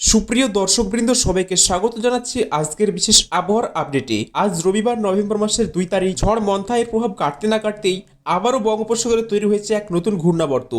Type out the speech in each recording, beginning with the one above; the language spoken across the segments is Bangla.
সুপ্রিয় দর্শকবৃন্দ, সবাইকে স্বাগত জানাচ্ছি আজকের বিশেষ আবহাওয়ার আপডেটে। আজ রবিবার নভেম্বর মাসের 2 তারিখ। ঝড় মন্থা এর প্রভাব কাটতে না কাটতেই আবারও বঙ্গোপসাগরে তৈরি হয়েছে এক নতুন ঘূর্ণাবর্ত।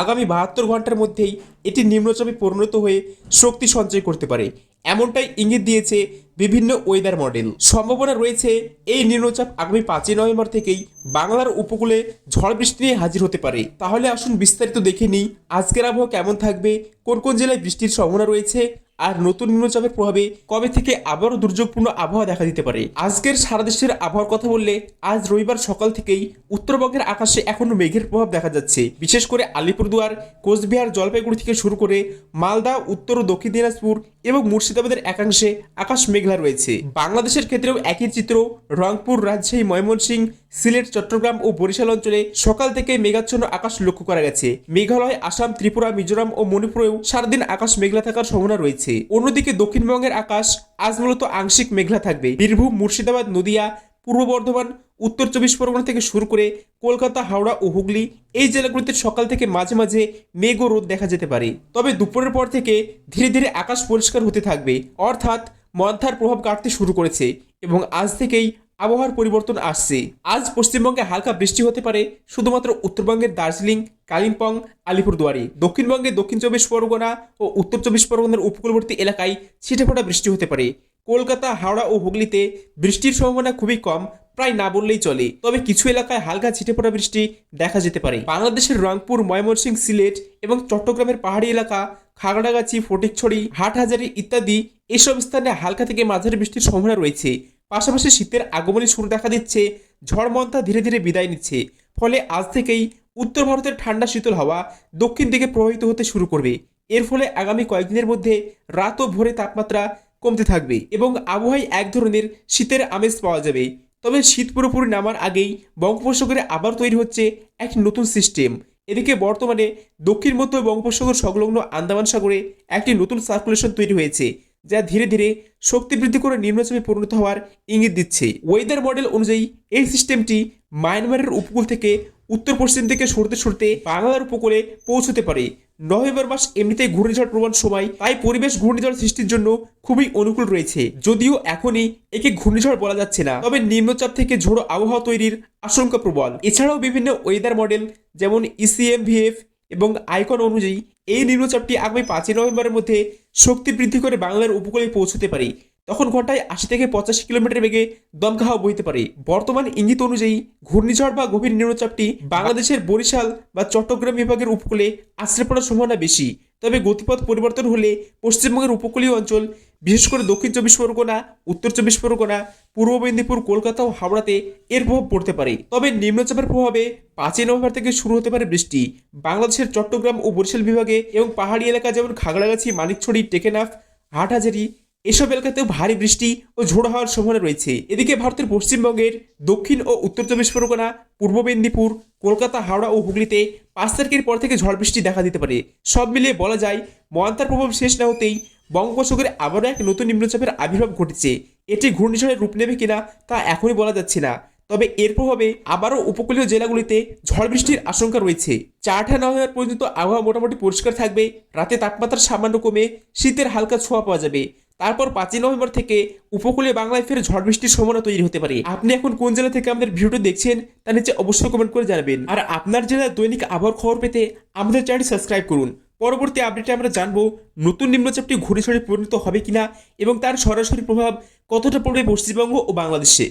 আগামী 72 ঘন্টার মধ্যেই এটি নিম্নচাপে পরিণত হয়ে শক্তি সঞ্চয় করতে পারে, এমনটাই ইঙ্গিত দিয়েছে বিভিন্ন ওয়েদার মডেল। সম্ভাবনা রয়েছে এই নিম্নচাপ আগামী 5 নভেম্বর থেকেই বাংলার উপকূলে ঝড় বৃষ্টি নিয়ে হাজির হতে পারে। তাহলে আসুন বিস্তারিত দেখে নিই আজকের আবহাওয়া কেমন থাকবে, কোন কোন জেলায় বৃষ্টির সম্ভাবনা রয়েছে, আর নতুন নিম্নচাপের প্রভাবে কবে থেকে আবারও দুর্যোগপূর্ণ আবহাওয়া দেখা দিতে পারে। আজকের সারা দেশের আবহাওয়ার কথা বললে, আজ রবিবার সকাল থেকেই উত্তরবঙ্গের আকাশে এখনো মেঘের প্রভাব দেখা যাচ্ছে। বিশেষ করে আলিপুরদুয়ার, কোচবিহার, জলপাইগুড়ি থেকে শুরু করে মালদা, উত্তর ও দক্ষিণ দিনাজপুর এবং মুর্শিদাবাদের একাংশে আকাশ মেঘলা রয়েছে। বাংলাদেশের ক্ষেত্রেও একই চিত্র। রংপুর, রাজশাহী, ময়মনসিংহ, সিলেট, চট্টগ্রাম ও বরিশাল অঞ্চলে সকাল থেকে মেঘাচ্ছন্ন আকাশ লক্ষ্য করা গেছে। মেঘালয়, আসাম, ত্রিপুরা, মিজোরাম ও মণিপুরেও সারাদিন আকাশ মেঘলা থাকার সম্ভাবনা রয়েছে। অন্যদিকে দক্ষিণবঙ্গের আকাশ আজ মূলত আংশিক মেঘলা থাকবে। বীরভূম, মুর্শিদাবাদ, নদিয়া, পূর্ব বর্ধমান, উত্তর 24 পরগনা থেকে শুরু করে কলকাতা, হাওড়া ও হুগলি এই জেলাগুলিতে সকাল থেকে মাঝে মাঝে মেঘ ও রোদ দেখা যেতে পারে। তবে দুপুরের পর থেকে ধীরে ধীরে আকাশ পরিষ্কার হতে থাকবে, অর্থাৎ মন্থার প্রভাব কাটতে শুরু করেছে এবং আজ থেকেই আবহাওয়ার পরিবর্তন আসছে। আজ পশ্চিমবঙ্গে হালকা বৃষ্টি হতে পারে শুধুমাত্র উত্তরবঙ্গের দার্জিলিং, কালিম্পং, আলিপুরদুয়ারে। দক্ষিণবঙ্গে দক্ষিণ 24 পরগনা ও উত্তর 24 পরগনার উপকূলবর্তী এলাকায় ছিটেফোঁটা বৃষ্টি হতে পারে। কলকাতা, হাওড়া ও হুগলিতে বৃষ্টির সম্ভাবনা খুবই কম, প্রায় না বললেই চলে। তবে কিছু এলাকায় হালকা ছিটেফোঁটা বৃষ্টি দেখা যেতে পারে। বাংলাদেশের রংপুর, ময়মনসিংহ, সিলেট এবং চট্টগ্রামের পাহাড়ি এলাকা, খাগড়াগাছি, ফটিকছড়ি, হাটহাজারী ইত্যাদি এসব স্থানে হালকা থেকে মাঝারি বৃষ্টির সম্ভাবনা রয়েছে। পাশাপাশি শীতের আগমনী শুরু দেখা দিচ্ছে। ঝড় মন্থা ধীরে ধীরে বিদায় নিচ্ছে, ফলে আজ থেকেই উত্তর ভারতের ঠান্ডা শীতল হাওয়া দক্ষিণ দিকে প্রবাহিত হতে শুরু করবে। এর ফলে আগামী কয়েকদিনের মধ্যে রাত ও ভোরে তাপমাত্রা কমতে থাকবে এবং আবহাওয়ায় এক ধরনের শীতের আমেজ পাওয়া যাবে। তবে শীত পুরোপুরি নামার আগেই বঙ্গোপসাগরে আবার তৈরি হচ্ছে এক নতুন সিস্টেম। এদিকে বর্তমানে দক্ষিণ মধ্য বঙ্গোপসাগর সংলগ্ন আন্দামান সাগরে একটি নতুন সার্কুলেশন তৈরি হয়েছে, যা ধীরে ধীরে শক্তি বৃদ্ধি করে নিম্নচাপে পরিণত হওয়ার ইঙ্গিত দিচ্ছে। ওয়েদার মডেল অনুযায়ী এই সিস্টেমটি মায়ানমারের উপকূল থেকে উত্তর পশ্চিম থেকে সরতে সরতে বাংলার উপকূলে পৌঁছতে পারে। নভেম্বর মাস এমনিতেই ঘূর্ণিঝড় প্রবণ সময়, তাই পরিবেশ ঘূর্ণিঝড় সৃষ্টির জন্য খুবই অনুকূল রয়েছে। যদিও এখনই একে ঘূর্ণিঝড় বলা যাচ্ছে না, তবে নিম্নচাপ থেকে ঝোড়ো আবহাওয়া তৈরির আশঙ্কা প্রবল। এছাড়াও বিভিন্ন ওয়েদার মডেল যেমন ইসিএমভিএফ এবং আইকন অনুযায়ী এই নিম্নচাপটি আগামী 5 নভেম্বরের মধ্যে শক্তি বৃদ্ধি করে বাংলার উপকূলে পৌঁছতে পারে। তখন ঘন্টায় 80 থেকে 85 কিলোমিটার বেগে দমকা হাওয়া বইতে পারে। বর্তমান ইঙ্গিত অনুযায়ী ঘূর্ণিঝড় বা গভীর নিম্নচাপটি বাংলাদেশের বরিশাল বা চট্টগ্রাম বিভাগের উপকূলে আশ্রয় পড়ার সম্ভাবনা বেশি। তবে গতিপথ পরিবর্তন হলে পশ্চিমবঙ্গের উপকূলীয় অঞ্চল, বিশেষ করে দক্ষিণ 24 পরগনা, উত্তর 24 পরগনা, পূর্ব মেদিনীপুর, কলকাতা ও হাওড়াতে এর প্রভাব পড়তে পারে। তবে নিম্নচাপের প্রভাবে 5 নভেম্বর থেকে শুরু হতে পারে বৃষ্টি। বাংলাদেশের চট্টগ্রাম ও বরিশাল বিভাগে এবং পাহাড়ি এলাকা যেমন খাগড়াগাছি, মানিকছড়ি, টেকেনাফ, হাটহাজারী এসব এলাকাতেও ভারী বৃষ্টি ও ঝোড়ো হওয়ার সম্ভাবনা রয়েছে। এদিকে ভারতের পশ্চিমবঙ্গের দক্ষিণ ও উত্তর 24 পরগনা, পূর্ব মেদিনীপুর, কলকাতা, হাওড়া ও হুগলিতে 5 তারিখের পর থেকে ঝড় বৃষ্টি দেখা দিতে পারে। সব মিলিয়ে বলা যায়, মহান্তার প্রভাব শেষ না হতেই বঙ্গোপসাগরে আবারও এক নতুন নিম্নচাপের আবির্ভাব ঘটেছে। এটি ঘূর্ণিঝড়ের রূপ নেবে কিনা তা এখনই বলা যাচ্ছে না, তবে এর প্রভাবে আবারও উপকূলীয় জেলাগুলিতে ঝড় বৃষ্টির আশঙ্কা রয়েছে। 4 নভেম্বর পর্যন্ত আবহাওয়া মোটামুটি পরিষ্কার থাকবে। রাতে তাপমাত্রা সামান্য কমে শীতের হালকা ছোঁয়া পাওয়া যাবে। তারপর 5 নভেম্বর থেকে উপকূলে বাংলায় ফের ঝড় বৃষ্টির সম্ভাবনা তৈরি হতে পারে। আপনি এখন কোন জেলা থেকে আমাদের ভিডিওটি দেখছেন তা নিচে অবশ্যই কমেন্ট করে জানাবেন। আর আপনার জেলার দৈনিক আবহাওয়ার খবর পেতে আমাদের চ্যানেলটি সাবস্ক্রাইব করুন। পরবর্তী আপডেটে আমরা জানবো নতুন নিম্নচাপটি ঘূর্ণিঝড়ে পরিণত হবে কিনা এবং তার সরাসরি প্রভাব কতটা পড়বে পশ্চিমবঙ্গ ও বাংলাদেশে।